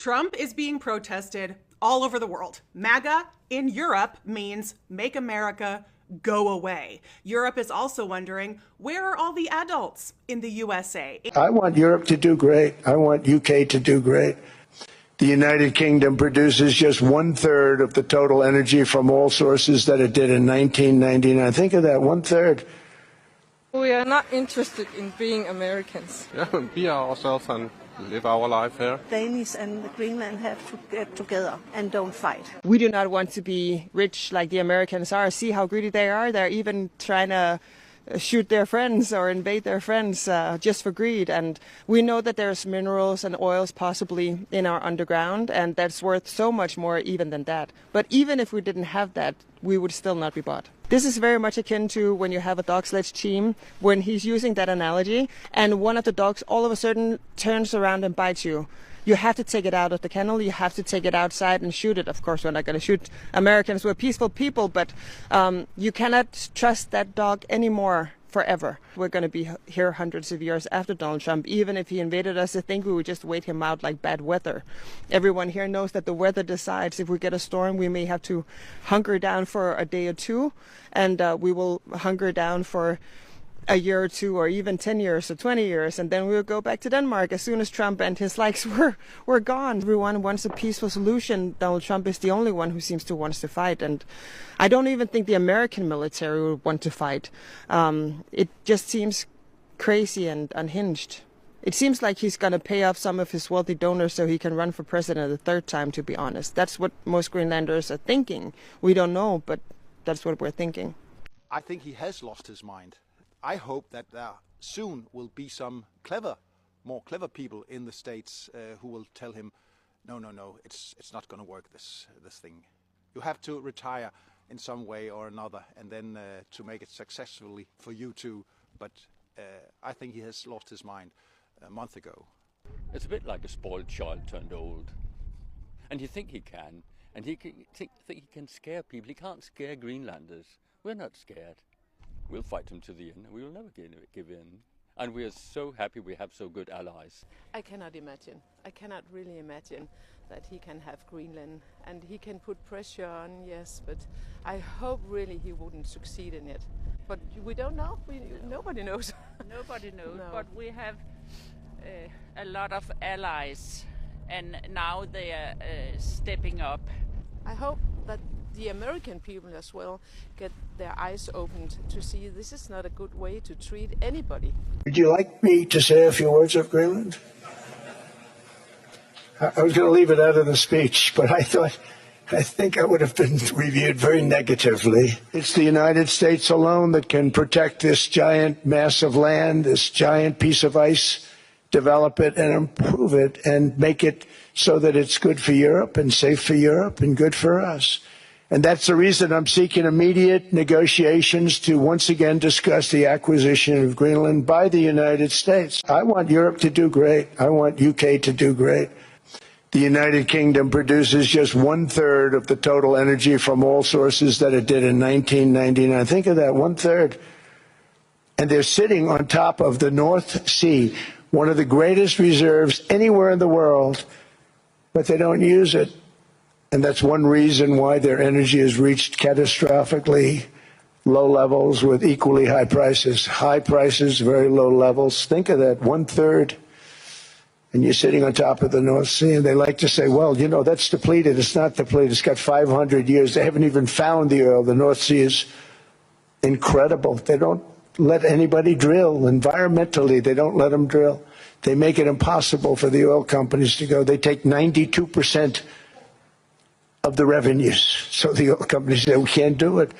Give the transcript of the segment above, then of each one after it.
Trump is being protested all over the world. MAGA in Europe means Make America Go Away. Europe is also wondering, where are all the adults in the USA? I want Europe to do great. I want UK to do great. The United Kingdom produces just 1/3 of the total energy from all sources that it did in 1999. Think of that, 1/3. We are not interested in being Americans. Yeah, be ourselves and live our life here. Danish and Greenland have to get together and don't fight. We do not want to be rich like the Americans are. See how greedy they are. They're even trying to shoot their friends or invade their friends just for greed. And we know that there's minerals and oils possibly in our underground, and that's worth so much more even than that. But even if we didn't have that, we would still not be bought. This is very much akin to when you have a dog sledge team, when he's using that analogy, and one of the dogs all of a sudden turns around and bites you. You have to take it out of the kennel. You have to take it outside and shoot it. Of course, we're not going to shoot Americans. We're peaceful people, but you cannot trust that dog anymore forever. We're going to be here hundreds of years after Donald Trump. Even if he invaded us, I think we would just wait him out like bad weather. Everyone here knows that the weather decides. If we get a storm, we may have to hunker down for a day or two, and we will hunker down for a year or two, or even 10 years or 20 years, and then we'll go back to Denmark as soon as Trump and his likes were gone. Everyone wants a peaceful solution. Donald Trump is the only one who seems to want to fight, and I don't even think the American military would want to fight. It just seems crazy and unhinged. It seems like he's going to pay off some of his wealthy donors so he can run for president a third time, to be honest. That's what most Greenlanders are thinking. We don't know, but that's what we're thinking. I think he has lost his mind. I hope that there soon will be some more clever people in the States who will tell him, no, it's not going to work, this thing. You have to retire in some way or another, and then to make it successfully for you too. But I think he has lost his mind a month ago. It's a bit like a spoiled child turned old. And you think he can, and think he can scare people. He can't scare Greenlanders. We're not scared. We'll fight him to the end, and we will never give in. And we are so happy we have so good allies. I cannot imagine. I cannot really imagine that he can have Greenland. And he can put pressure on, yes, but I hope really he wouldn't succeed in it. But we don't know. Nobody knows. Nobody knows, No. but we have a lot of allies, and now they are stepping up. I hope that the American people as well get their eyes opened to see this is not a good way to treat anybody. Would you like me to say a few words of Greenland? I was going to leave it out of the speech, but I think I would have been reviewed very negatively. It's the United States alone that can protect this giant mass of land, this giant piece of ice, develop it and improve it and make it so that it's good for Europe and safe for Europe and good for us. And that's the reason I'm seeking immediate negotiations to once again discuss the acquisition of Greenland by the United States. I want Europe to do great. I want UK to do great. The United Kingdom produces just 1/3 of the total energy from all sources that it did in 1999. Think of that, 1/3. And they're sitting on top of the North Sea, one of the greatest reserves anywhere in the world, but they don't use it. And that's one reason why their energy has reached catastrophically low levels with equally high prices. High prices, very low levels. Think of that, 1/3. And you're sitting on top of the North Sea, and they like to say, well, that's depleted. It's not depleted. It's got 500 years. They haven't even found the oil. The North Sea is incredible. They don't let anybody drill. Environmentally, they don't let them drill. They make it impossible for the oil companies to go. They take 92% of the revenues. So the oil companies say, we can't do it.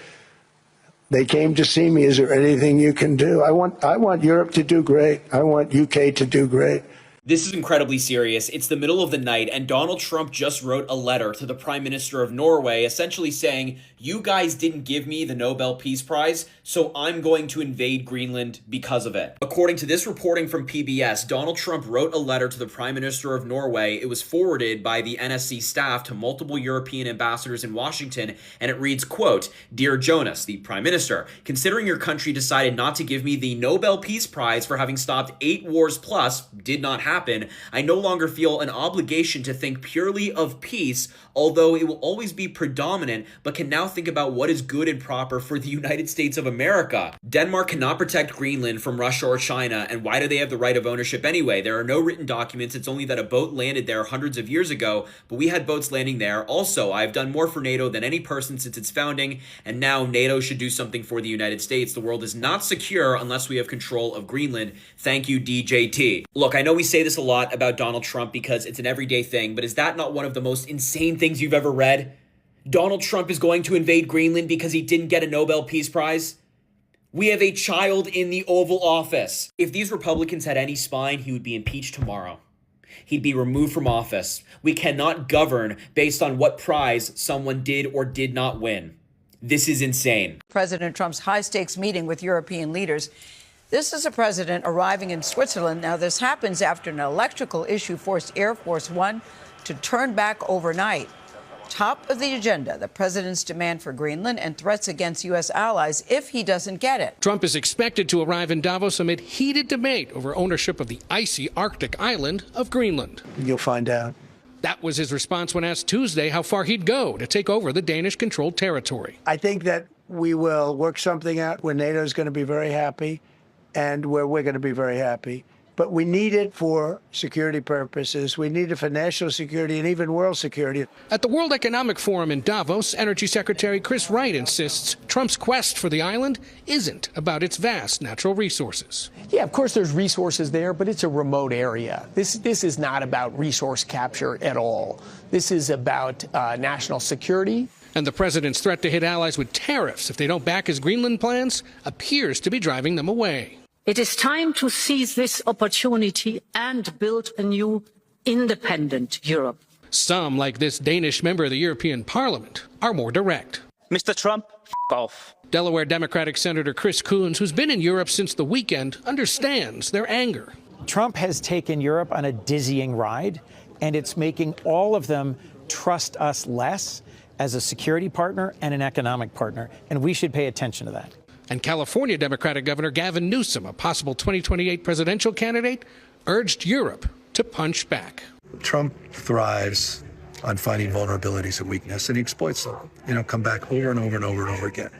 They came to see me. Is there anything you can do? I want Europe to do great. I want UK to do great. This is incredibly serious. It's the middle of the night, and Donald Trump just wrote a letter to the Prime Minister of Norway, essentially saying, you guys didn't give me the Nobel Peace Prize, so I'm going to invade Greenland because of it. According to this reporting from PBS, Donald Trump wrote a letter to the Prime Minister of Norway. It was forwarded by the NSC staff to multiple European ambassadors in Washington, and it reads, quote, Dear Jonas, the Prime Minister, considering your country decided not to give me the Nobel Peace Prize for having stopped 8 wars plus, did not happen, I no longer feel an obligation to think purely of peace, although it will always be predominant, but can now think about what is good and proper for the United States of America. Denmark cannot protect Greenland from Russia or China, and why do they have the right of ownership anyway? There are no written documents. It's only that a boat landed there hundreds of years ago, but we had boats landing there. Also, I've done more for NATO than any person since its founding, and now NATO should do something for the United States. The world is not secure unless we have control of Greenland. Thank you, DJT. Look, I know we say this a lot about Donald Trump because it's an everyday thing, but is that not one of the most insane things you've ever read? Donald Trump is going to invade Greenland because he didn't get a Nobel Peace Prize? We have a child in the Oval Office. If these Republicans had any spine, he would be impeached tomorrow. He'd be removed from office. We cannot govern based on what prize someone did or did not win. This is insane. President Trump's high-stakes meeting with European leaders. This is a president arriving in Switzerland. Now, this happens after an electrical issue forced Air Force One to turn back overnight. Top of the agenda, the president's demand for Greenland and threats against U.S. allies if he doesn't get it. Trump is expected to arrive in Davos amid heated debate over ownership of the icy Arctic island of Greenland. You'll find out. That was his response when asked Tuesday how far he'd go to take over the Danish-controlled territory. I think that we will work something out where NATO is going to be very happy and where we're going to be very happy. But we need it for security purposes. We need it for national security and even world security. At the World Economic Forum in Davos, Energy Secretary Chris Wright insists Trump's quest for the island isn't about its vast natural resources. Yeah, of course there's resources there, but it's a remote area. This is not about resource capture at all. This is about national security. And the president's threat to hit allies with tariffs if they don't back his Greenland plans appears to be driving them away. It is time to seize this opportunity and build a new independent Europe. Some, like this Danish member of the European Parliament, are more direct. Mr. Trump, f*** off. Delaware Democratic Senator Chris Coons, who's been in Europe since the weekend, understands their anger. Trump has taken Europe on a dizzying ride, and it's making all of them trust us less as a security partner and an economic partner, and we should pay attention to that. And California Democratic Governor Gavin Newsom, a possible 2028 presidential candidate, urged Europe to punch back. Trump thrives on finding vulnerabilities and weakness, and he exploits them. Come back over and over and over and over again.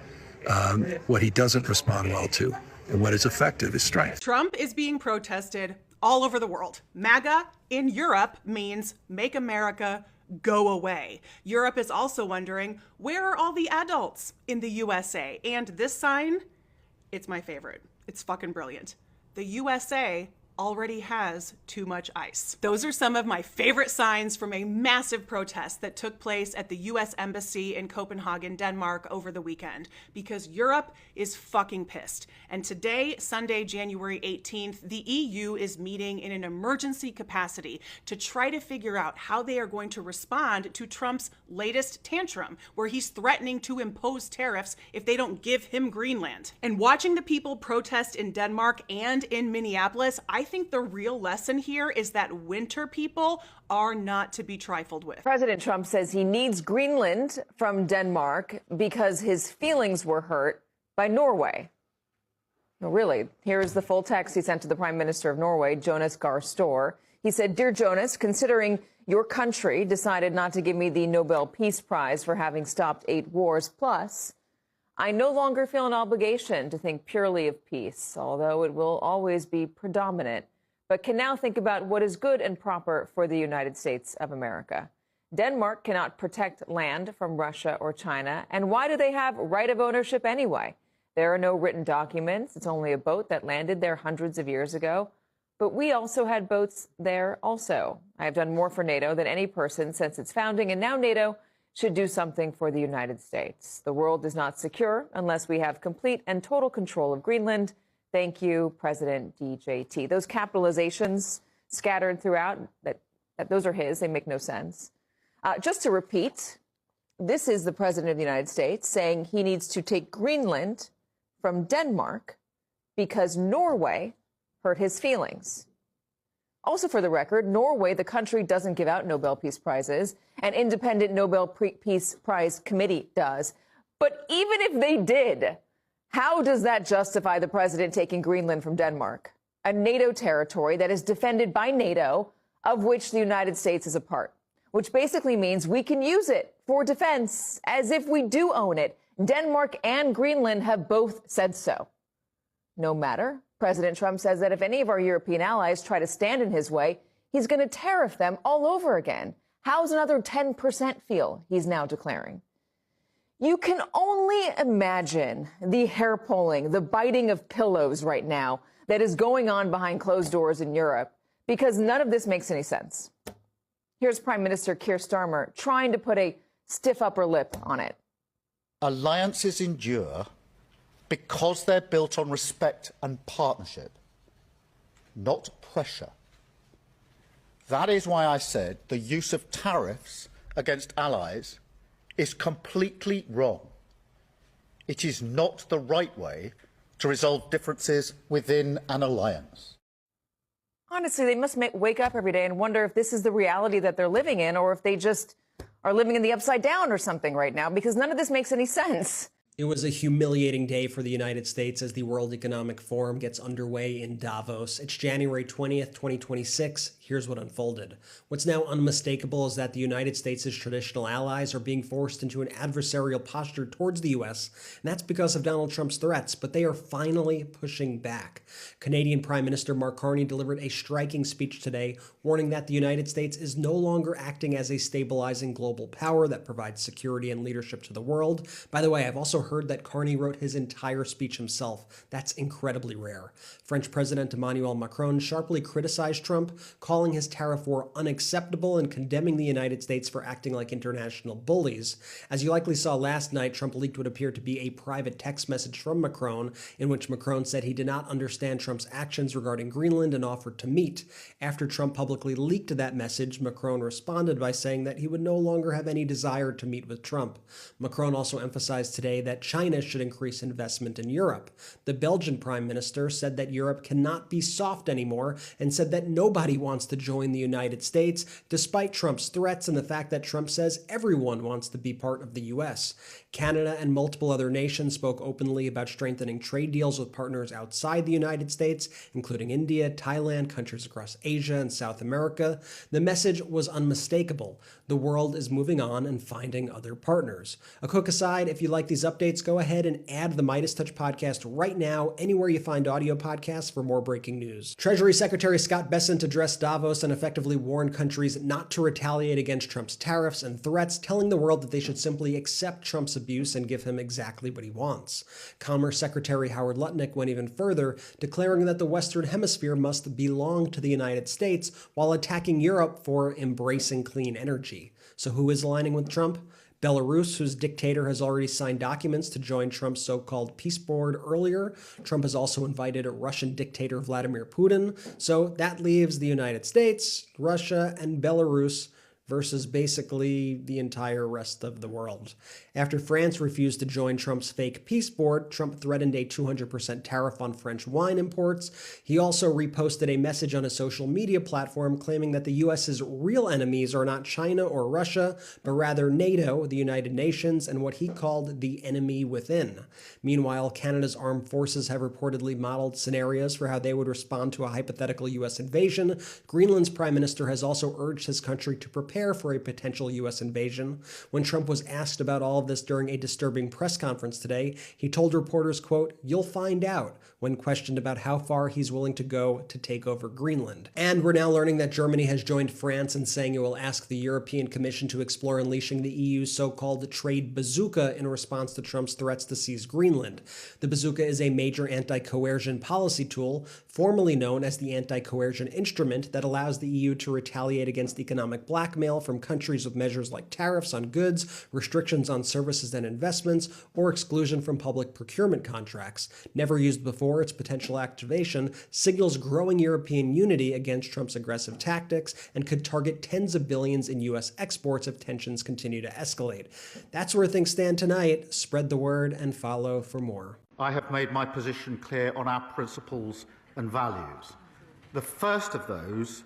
What he doesn't respond well to, and what is effective, is strength. Trump is being protested all over the world. MAGA in Europe means Make America Go Away. Europe is also wondering, where are all the adults in the USA? And this sign, it's my favorite. It's fucking brilliant. The USA already has too much ice. Those are some of my favorite signs from a massive protest that took place at the US Embassy in Copenhagen, Denmark over the weekend, because Europe is fucking pissed. And today, Sunday, January 18th, the EU is meeting in an emergency capacity to try to figure out how they are going to respond to Trump's latest tantrum, where he's threatening to impose tariffs if they don't give him Greenland. And watching the people protest in Denmark and in Minneapolis, I think the real lesson here is that winter people are not to be trifled with. President Trump says he needs Greenland from Denmark because his feelings were hurt by Norway. No, really, here's the full text he sent to the Prime Minister of Norway, Jonas Gahr Store. He said, "Dear Jonas, considering your country decided not to give me the Nobel Peace Prize for having stopped 8 wars, plus I no longer feel an obligation to think purely of peace, although it will always be predominant, but can now think about what is good and proper for the United States of America. Denmark cannot protect land from Russia or China, and why do they have right of ownership anyway? There are no written documents. It's only a boat that landed there hundreds of years ago. But we also had boats there also. I have done more for NATO than any person since its founding, and now NATO should do something for the United States. The world is not secure unless we have complete and total control of Greenland. Thank you, President DJT." Those capitalizations scattered throughout, those are his. They make no sense. Just to repeat, this is the President of the United States saying he needs to take Greenland from Denmark because Norway hurt his feelings. Also, for the record, Norway, the country, doesn't give out Nobel Peace Prizes. An independent Nobel Peace Prize committee does. But even if they did, how does that justify the president taking Greenland from Denmark? a NATO territory that is defended by NATO, of which the United States is a part, which basically means we can use it for defense as if we do own it. Denmark and Greenland have both said so. No matter, President Trump says that if any of our European allies try to stand in his way, he's going to tariff them all over again. How's another 10% feel, he's now declaring? You can only imagine the hair pulling, the biting of pillows right now that is going on behind closed doors in Europe, because none of this makes any sense. Here's Prime Minister Keir Starmer trying to put a stiff upper lip on it. Alliances endure because they're built on respect and partnership, not pressure. That is why I said the use of tariffs against allies is completely wrong. It is not the right way to resolve differences within an alliance. Honestly, they must wake up every day and wonder if this is the reality that they're living in, or if they just are living in the upside down or something right now, because none of this makes any sense. It was a humiliating day for the United States as the World Economic Forum gets underway in Davos. It's January 20th, 2026. Here's what unfolded. What's now unmistakable is that the United States' traditional allies are being forced into an adversarial posture towards the U.S., and that's because of Donald Trump's threats, but they are finally pushing back. Canadian Prime Minister Mark Carney delivered a striking speech today, warning that the United States is no longer acting as a stabilizing global power that provides security and leadership to the world. By the way, I've also heard that Carney wrote his entire speech himself. That's incredibly rare. French President Emmanuel Macron sharply criticized Trump, calling his tariff war unacceptable and condemning the United States for acting like international bullies. As you likely saw last night, Trump leaked what appeared to be a private text message from Macron, in which Macron said he did not understand Trump's actions regarding Greenland and offered to meet. After Trump publicly leaked that message, Macron responded by saying that he would no longer have any desire to meet with Trump. Macron also emphasized today that China should increase investment in Europe. The Belgian Prime Minister said that Europe cannot be soft anymore and said that nobody wants to join the United States, despite Trump's threats and the fact that Trump says everyone wants to be part of the U.S. Canada and multiple other nations spoke openly about strengthening trade deals with partners outside the United States, including India, Thailand, countries across Asia and South America. The message was unmistakable. The world is moving on and finding other partners. A quick aside, if you like these updates, go ahead and add the Midas Touch podcast right now, anywhere you find audio podcasts for more breaking news. Treasury Secretary Scott Bessent addressed Davos and effectively warned countries not to retaliate against Trump's tariffs and threats, telling the world that they should simply accept Trump's abuse and give him exactly what he wants. Commerce Secretary Howard Lutnick went even further, declaring that the Western Hemisphere must belong to the United States while attacking Europe for embracing clean energy. So who is aligning with Trump? Belarus, whose dictator has already signed documents to join Trump's so-called peace board earlier. Trump has also invited Russian dictator Vladimir Putin. So that leaves the United States, Russia, and Belarus versus basically the entire rest of the world. After France refused to join Trump's fake peace board, Trump threatened a 200% tariff on French wine imports. He also reposted a message on a social media platform claiming that the U.S.'s real enemies are not China or Russia, but rather NATO, the United Nations, and what he called the enemy within. Meanwhile, Canada's armed forces have reportedly modeled scenarios for how they would respond to a hypothetical U.S. invasion. Greenland's prime minister has also urged his country to prepare for a potential U.S. invasion. When Trump was asked about all of this during a disturbing press conference today, he told reporters, quote, "You'll find out," when questioned about how far he's willing to go to take over Greenland. And we're now learning that Germany has joined France in saying it will ask the European Commission to explore unleashing the EU's so-called trade bazooka in response to Trump's threats to seize Greenland. The bazooka is a major anti-coercion policy tool, formerly known as the anti-coercion instrument, that allows the EU to retaliate against economic blackmail from countries with measures like tariffs on goods, restrictions on services and investments, or exclusion from public procurement contracts. Never used before, its potential activation signals growing European unity against Trump's aggressive tactics and could target tens of billions in U.S. exports if tensions continue to escalate. That's where things stand tonight. Spread the word and follow for more. I have made my position clear on our principles and values. The first of those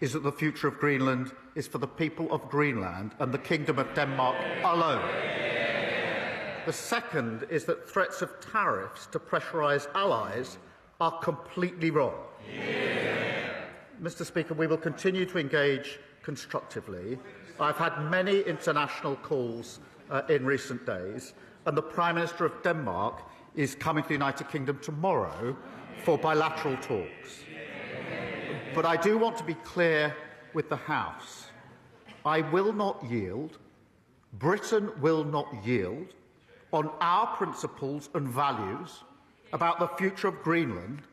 is that the future of Greenland is for the people of Greenland and the Kingdom of Denmark alone. The second is that threats of tariffs to pressurise allies are completely wrong. Mr. Speaker, we will continue to engage constructively. I've had many international calls in recent days, and the Prime Minister of Denmark is coming to the United Kingdom tomorrow for bilateral talks. But I do want to be clear with the House. I will not yield, Britain will not yield on our principles and values about the future of Greenland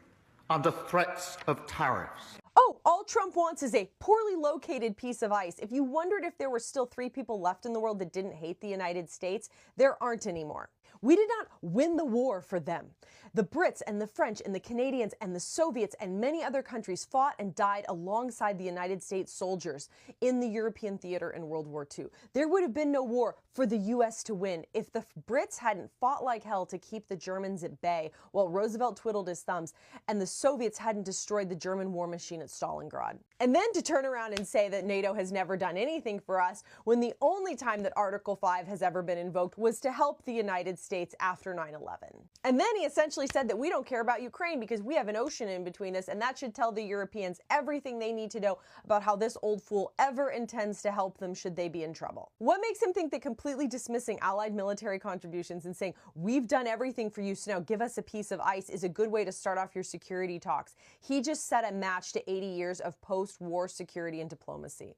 under threats of tariffs. Oh, all Trump wants is a poorly located piece of ice. If you wondered if there were still 3 people left in the world that didn't hate the United States, there aren't anymore. We did not win the war for them. The Brits and the French and the Canadians and the Soviets and many other countries fought and died alongside the United States soldiers in the European theater in World War II. There would have been no war for the U.S. to win if the Brits hadn't fought like hell to keep the Germans at bay while Roosevelt twiddled his thumbs and the Soviets hadn't destroyed the German war machine at Stalingrad. And then to turn around and say that NATO has never done anything for us when the only time that Article 5 has ever been invoked was to help the United States after 9/11. And then he essentially said that we don't care about Ukraine because we have an ocean in between us, and that should tell the Europeans everything they need to know about how this old fool ever intends to help them should they be in trouble. What makes him think that completely dismissing Allied military contributions and saying, we've done everything for you, so now give us a piece of ice is a good way to start off your security talks? He just set a match to 80 years of post-war security and diplomacy.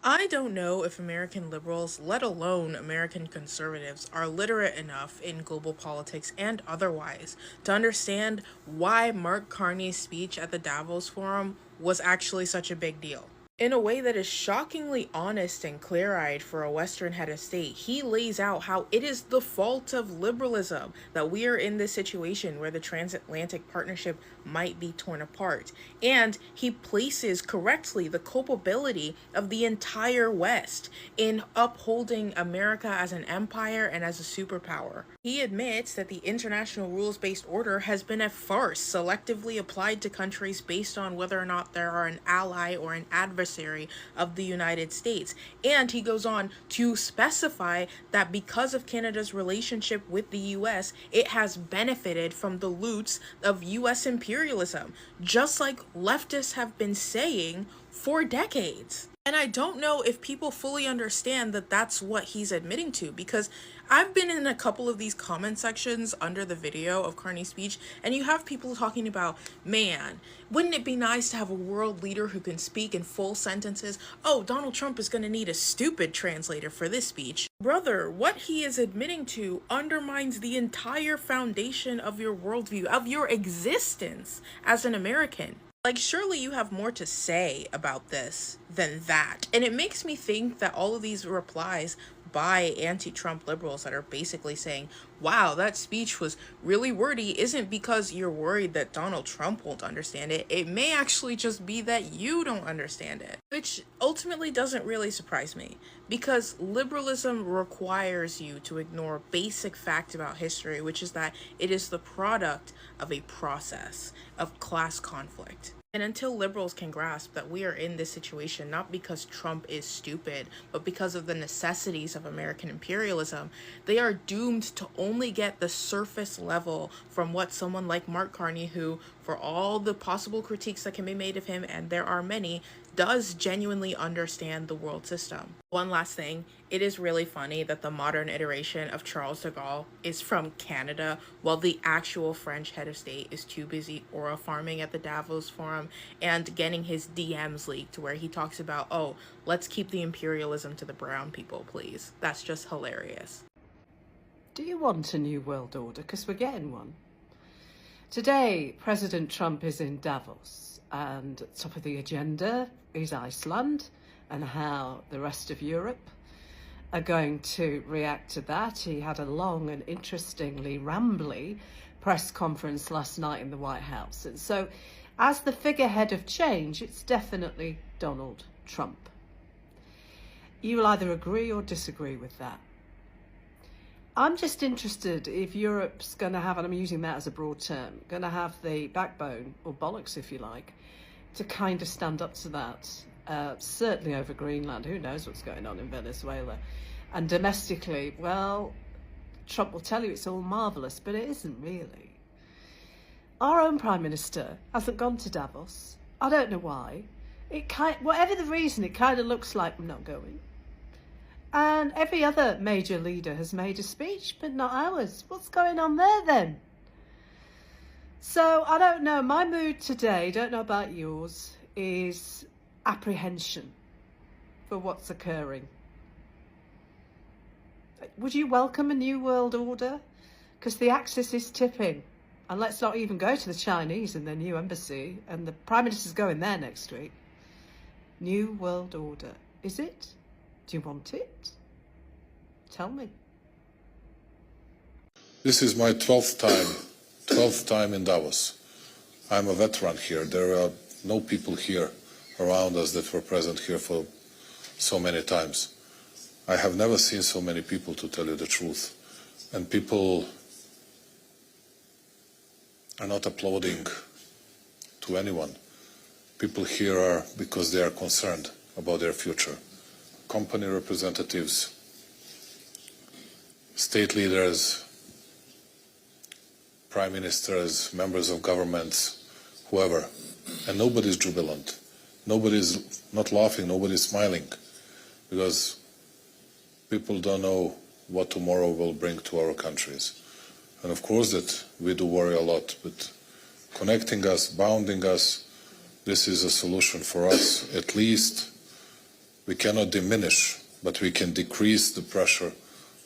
I don't know if American liberals, let alone American conservatives, are literate enough in global politics and otherwise to understand why Mark Carney's speech at the Davos Forum was actually such a big deal. In a way that is shockingly honest and clear-eyed for a Western head of state, he lays out how it is the fault of liberalism that we are in this situation where the transatlantic partnership might be torn apart. And he places correctly the culpability of the entire West in upholding America as an empire and as a superpower. He admits that the international rules-based order has been a farce, selectively applied to countries based on whether or not they are an ally or an adversary of the United States. And he goes on to specify that because of Canada's relationship with the US, it has benefited from the loots of US imperialism, just like leftists have been saying for decades. And I don't know if people fully understand that that's what he's admitting to, because I've been in a couple of these comment sections under the video of Carney's speech, and you have people talking about, man, wouldn't it be nice to have a world leader who can speak in full sentences? Oh, Donald Trump is going to need a stupid translator for this speech. Brother, what he is admitting to undermines the entire foundation of your worldview, of your existence as an American. Like, surely you have more to say about this than that. And it makes me think that all of these replies by anti-Trump liberals that are basically saying, wow, that speech was really wordy, isn't because you're worried that Donald Trump won't understand it. It may actually just be that you don't understand it, which ultimately doesn't really surprise me, because liberalism requires you to ignore basic fact about history, which is that it is the product of a process of class conflict. And until liberals can grasp that we are in this situation not because Trump is stupid, but because of the necessities of American imperialism, they are doomed to only get the surface level from what someone like Mark Carney, who, for all the possible critiques that can be made of him, and there are many, does genuinely understand the world system. One last thing, it is really funny that the modern iteration of Charles de Gaulle is from Canada, while the actual French head of state is too busy aura farming at the Davos Forum and getting his DMs leaked where he talks about, oh, let's keep the imperialism to the brown people, please. That's just hilarious. Do you want a new world order? Because we're getting one. Today, President Trump is in Davos, and at the top of the agenda is Iceland and how the rest of Europe are going to react to that. He had a long and interestingly rambly press conference last night in the White House. And so, as the figurehead of change, it's definitely Donald Trump. You will either agree or disagree with that. I'm just interested if Europe's going to have, and I'm using that as a broad term, going to have the backbone, or bollocks if you like, to kind of stand up to that. Certainly over Greenland, who knows what's going on in Venezuela. And domestically, well, Trump will tell you it's all marvellous, but it isn't really. Our own Prime Minister hasn't gone to Davos. I don't know why. Whatever the reason, it kind of looks like I'm not going. And every other major leader has made a speech, but not ours. What's going on there then? So, I don't know. My mood today, don't know about yours, is apprehension for what's occurring. Would you welcome a new world order? Because the axis is tipping. And let's not even go to the Chinese and their new embassy. And the Prime Minister's going there next week. New world order. Is it? Do you want it? Tell me. This is my 12th time in Davos. I'm a veteran here. There are no people here around us that were present here for so many times. I have never seen so many people, to tell you the truth. And people are not applauding to anyone. People here are because they are concerned about their future. Company representatives, state leaders, prime ministers, members of governments, whoever. And nobody's jubilant. Nobody's not laughing, nobody's smiling. Because people don't know what tomorrow will bring to our countries. And of course that we do worry a lot, but connecting us, bounding us, this is a solution for us. At least we cannot diminish, but we can decrease the pressure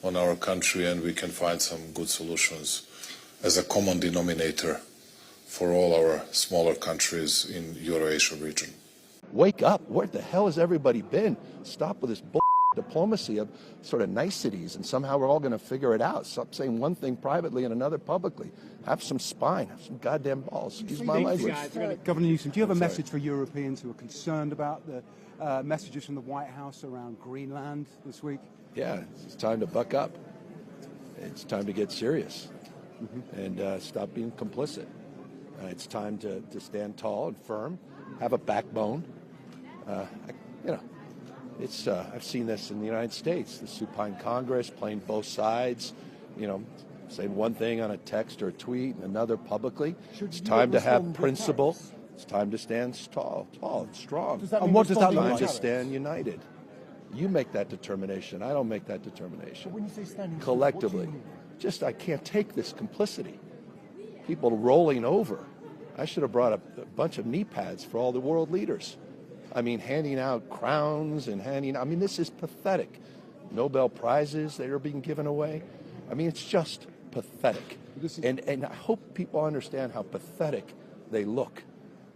on our country, and we can find some good solutions as a common denominator for all our smaller countries in Eurasia region. Wake up. Where the hell has everybody been? Stop with this diplomacy of sort of niceties, and somehow we're all going to figure it out. Stop saying one thing privately and another publicly. Have some spine. Have some goddamn balls. Excuse my language. Governor Newsom, do you have a message for Europeans who are concerned about the messages from the White House around Greenland this week? Yeah, it's time to buck up. It's time to get serious and stop being complicit. It's time to stand tall and firm, have a backbone. I've seen this in the United States, the supine Congress playing both sides, saying one thing on a text or a tweet and another publicly. It's time to have principle. It's time to stand tall and strong. And what does that look like? It's time to stand united. You make that determination. I don't make that determination. When you say standing collectively, I can't take this complicity. People rolling over. I should have brought a bunch of knee pads for all the world leaders. I mean, handing out crowns and this is pathetic. Nobel Prizes that are being given away. I mean, it's just pathetic. And I hope people understand how pathetic they look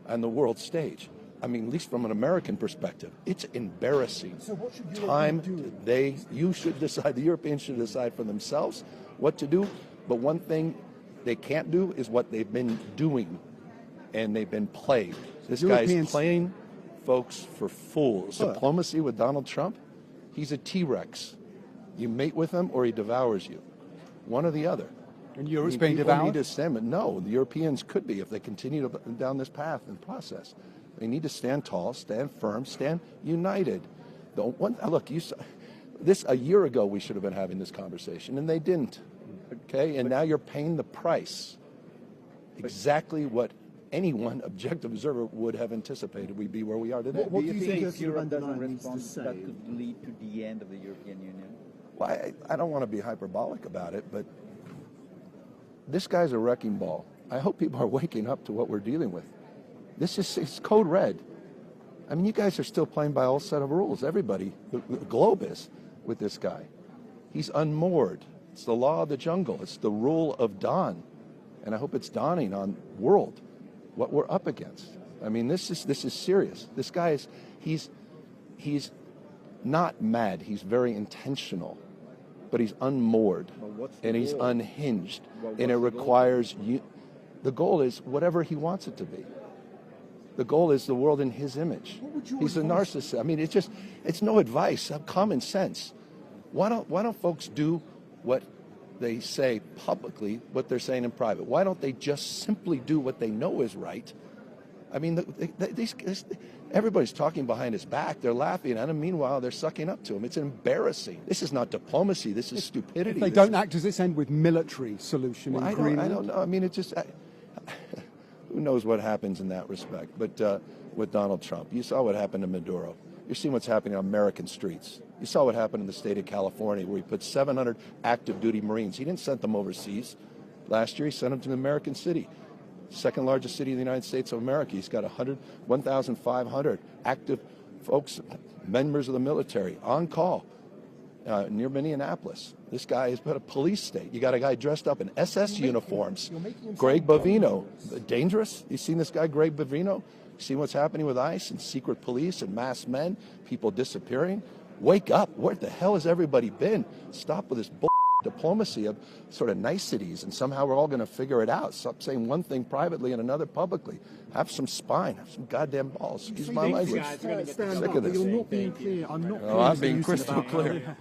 on the world stage. I mean, at least from an American perspective, it's embarrassing. So what should you should decide, the Europeans should decide for themselves what to do. But one thing they can't do is what they've been doing, and they've been played. This guy's playing folks for fools. Diplomacy with Donald Trump, he's a T-Rex. You mate with him or he devours you. One or the other. And Europe's being devoured? No, the Europeans could be if they continue down this path and process. They need to stand tall, stand firm, stand united. A year ago we should have been having this conversation, and they didn't. Okay, and now you're paying the price. Exactly what anyone objective observer would have anticipated we'd be where we are today. What do you think if Europe doesn't respond, that could lead to the end of the European Union? Well, I don't want to be hyperbolic about it, but this guy's a wrecking ball. I hope people are waking up to what we're dealing with. It's code red. I mean, you guys are still playing by all set of rules. Everybody, the globe is, with this guy. He's unmoored. It's the law of the jungle. It's the rule of dawn. And I hope it's dawning on world what we're up against. I mean, this is serious. This guy he's not mad. He's very intentional, but he's unmoored and he's unhinged, and it requires you. The goal is whatever he wants it to be. The goal is the world in his image. He's a narcissist. I mean, it's no advice. Common sense. Why don't folks do what they say publicly, what they're saying in private? Why don't they just simply do what they know is right? I mean, everybody's talking behind his back. They're laughing at him. Meanwhile, they're sucking up to him. It's embarrassing. This is not diplomacy. This is stupidity. If they don't act, does this end with military solution in Greenland? I don't know. I mean, Who knows what happens in that respect? But with Donald Trump, you saw what happened to Maduro. You're seeing what's happening on American streets. You saw what happened in the state of California, where he put 700 active duty Marines. He didn't send them overseas. Last year, he sent them to an American city, second largest city in the United States of America. He's got 1,500 active folks, members of the military, on call near Minneapolis. This guy has been a police state. You got a guy dressed up in SS uniforms. Greg Bovino, dangerous. You seen this guy, Greg Bovino? You seen what's happening with ICE and secret police and masked men, people disappearing? Wake up. Where the hell has everybody been? Stop with this diplomacy of sort of niceties, and somehow we're all going to figure it out. Stop saying one thing privately and another publicly. Have some spine. Have some goddamn balls. Excuse my language. Sick of this. You're not being clear. I'm not I'm being crystal clear.